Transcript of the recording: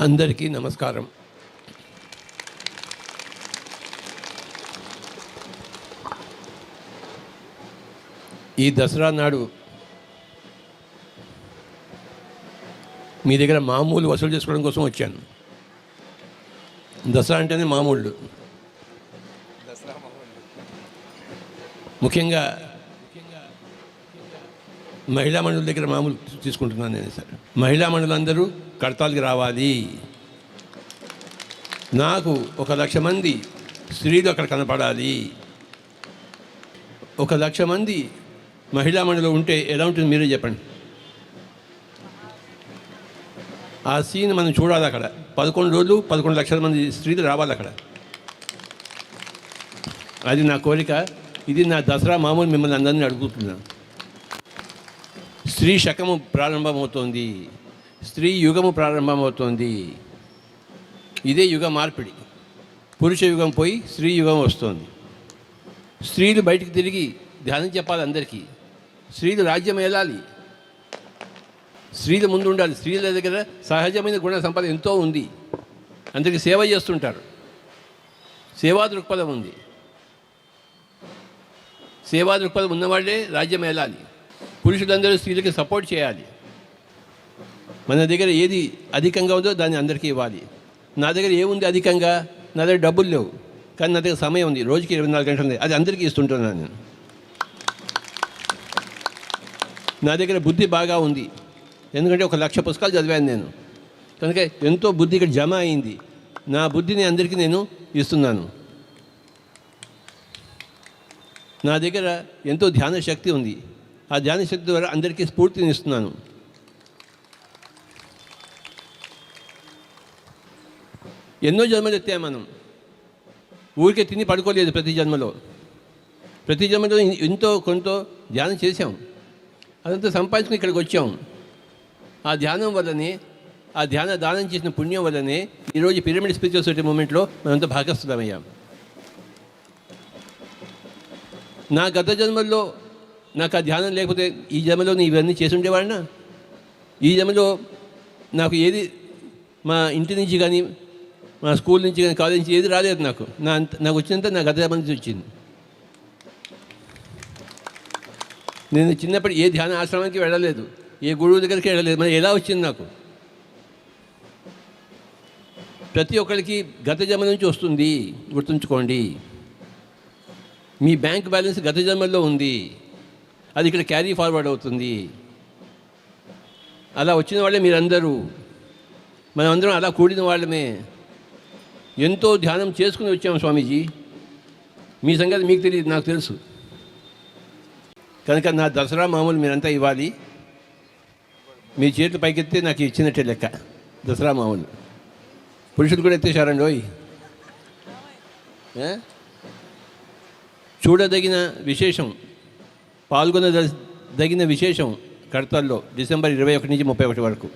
అందరికీ నమస్కారం. ఈ దసరా నాడు మీ దగ్గర మామూలు వసూలు చేసుకోవడం కోసం వచ్చాను. దసరా అంటేనే మామూళ్ళు. ముఖ్యంగా మహిళా మండలి దగ్గర మామూలు తీసుకుంటున్నాను నేను సార్. మహిళా మండలందరూ కడతాలకి రావాలి. నాకు 1,00,000 మంది స్త్రీలు అక్కడ కనపడాలి. 1,00,000 మంది మహిళా మండలి ఉంటే ఎలా ఉంటుంది మీరే చెప్పండి. ఆ సీన్ మనం చూడాలి. అక్కడ 11 రోజులు 11 లక్షల మంది స్త్రీలు రావాలి అక్కడ. అది నా కోరిక. ఇది నా దసరా మామూలు మిమ్మల్ని అందరినీ అడుగుతున్నాను. స్త్రీ శకము ప్రారంభమవుతోంది. స్త్రీ యుగము ప్రారంభమవుతోంది. ఇదే యుగ మార్పిడి. పురుష యుగం పోయి స్త్రీ యుగం వస్తుంది. స్త్రీలు బయటికి తిరిగి ధ్యానం చెప్పాలి అందరికీ. స్త్రీలు రాజ్యం ఏలాలి. స్త్రీలు ముందు ఉండాలి. స్త్రీల దగ్గర సహజమైన గుణ సంపద ఎంతో ఉంది. అందరికీ సేవ చేస్తుంటారు. సేవా దృక్పథం ఉంది. సేవా దృక్పథం ఉన్నవాళ్ళే రాజ్యం ఏలాలి. పురుషులందరూ స్త్రీలకి సపోర్ట్ చేయాలి. మన దగ్గర ఏది అధికంగా ఉందో దాన్ని అందరికీ ఇవ్వాలి. నా దగ్గర ఏముంది అధికంగా? నా దగ్గర డబ్బులు లేవు, కానీ నా దగ్గర సమయం ఉంది. రోజుకి 24 గంటలు ఉంది. అది అందరికీ ఇస్తుంటున్నాను నేను. నా దగ్గర బుద్ధి బాగా ఉంది. ఎందుకంటే 1,00,000 పుస్తకాలు చదివాను నేను. కనుక ఎంతో బుద్ధి ఇక్కడ జమ అయింది. నా బుద్ధిని అందరికీ నేను ఇస్తున్నాను. నా దగ్గర ఎంతో ధ్యాన శక్తి ఉంది. ఆ ధ్యాన శక్తి ద్వారా అందరికీ స్ఫూర్తిని ఇస్తున్నాను. ఎన్నో జన్మలు ఎత్తాం మనం. ఊరికే తిని పడుకోలేదు. ప్రతి జన్మలో ఎంతో కొంత ధ్యానం చేసాం. అదంతా సంపాదించుకుని ఇక్కడికి వచ్చాం. ఆ ధ్యానం వల్లనే, ఆ దానం చేసిన పుణ్యం వల్లనే ఈరోజు పిరమిడ్ స్పిరిచువల్ సొసైటీ మూమెంట్లో మనంతా భాగస్థులమయ్యాం. నా గత జన్మల్లో నాకు ఆ ధ్యానం లేకపోతే ఈ జన్మలో నేను ఇవన్నీ చేసి ఉండేవాడినా? ఈ జన్మలో నాకు ఏది మా ఇంటి నుంచి కానీ, మా స్కూల్ నుంచి కానీ, కాలేజ్ నుంచి ఏది రాలేదు. నాకు వచ్చినంత నా గత జన్మ నుంచి వచ్చింది. నేను చిన్నప్పటి ఏ ధ్యాన ఆశ్రమానికి వెళ్ళలేదు, ఏ గురువు దగ్గరికి వెళ్ళలేదు. మరి ఎలా వచ్చింది నాకు? ప్రతి ఒక్కరికి గత జన్మ నుంచి వస్తుంది. గుర్తుంచుకోండి. మీ బ్యాంక్ బ్యాలెన్స్ గత జన్మల్లో ఉంది. అది ఇక్కడ క్యారీ ఫార్వర్డ్ అవుతుంది. అలా వచ్చిన వాళ్ళే మీరందరూ. మనమందరం అలా కూడిన వాళ్ళమే. ఎంతో ధ్యానం చేసుకుని వచ్చాము స్వామీజీ. మీ సంగతి మీకు తెలియదు, నాకు తెలుసు. కనుక నా దసరా మామూలు మీరంతా ఇవ్వాలి. మీ చేతులు పైకెత్తే నాకు ఇచ్చినట్టే లెక్క. దసరా మామూలు పురుషులు కూడా ఎత్తేసారండి. ఓయ్, చూడదగిన విశేషం, పాల్గొనదగిన విశేషం కడతాల్లో డిసెంబర్ 21 నుంచి 31 వరకు.